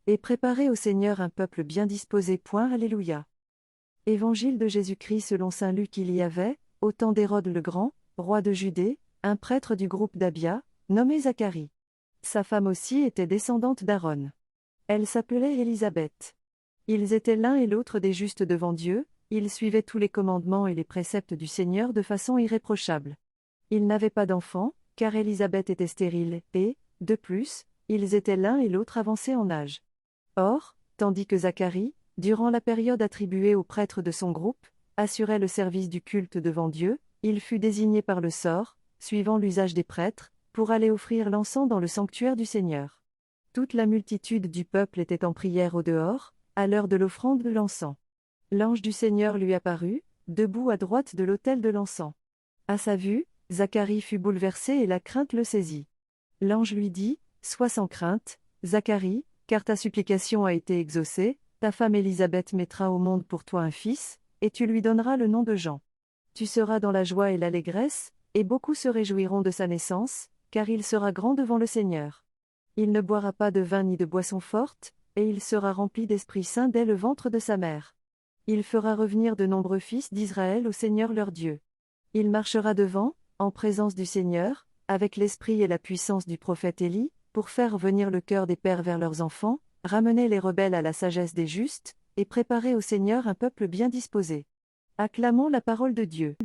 et préparez au Seigneur un peuple bien disposé. Alléluia. Évangile de Jésus-Christ selon saint Luc. Il y avait, au temps d'Hérode le Grand, roi de Judée, un prêtre du groupe d'Abia, nommé Zacharie. Sa femme aussi était descendante d'Aaron. Elle s'appelait Élisabeth. Ils étaient l'un et l'autre des justes devant Dieu, ils suivaient tous les commandements et les préceptes du Seigneur de façon irréprochable. Ils n'avaient pas d'enfants, car Élisabeth était stérile, et, de plus, ils étaient l'un et l'autre avancés en âge. Or, tandis que Zacharie, durant la période attribuée aux prêtres de son groupe, assurait le service du culte devant Dieu, il fut désigné par le sort, suivant l'usage des prêtres, pour aller offrir l'encens dans le sanctuaire du Seigneur. Toute la multitude du peuple était en prière au dehors, à l'heure de l'offrande de l'encens. L'ange du Seigneur lui apparut, debout à droite de l'autel de l'encens. À sa vue, Zacharie fut bouleversé et la crainte le saisit. L'ange lui dit, « Sois sans crainte, Zacharie, car ta supplication a été exaucée, ta femme Élisabeth mettra au monde pour toi un fils, et tu lui donneras le nom de Jean. Tu seras dans la joie et l'allégresse, et beaucoup se réjouiront de sa naissance, car il sera grand devant le Seigneur. Il ne boira pas de vin ni de boisson forte, et il sera rempli d'Esprit Saint dès le ventre de sa mère. Il fera revenir de nombreux fils d'Israël au Seigneur leur Dieu. Il marchera devant, en présence du Seigneur, avec l'esprit et la puissance du prophète Élie, pour faire venir le cœur des pères vers leurs enfants, ramener les rebelles à la sagesse des justes, et préparer au Seigneur un peuple bien disposé. Acclamons la parole de Dieu.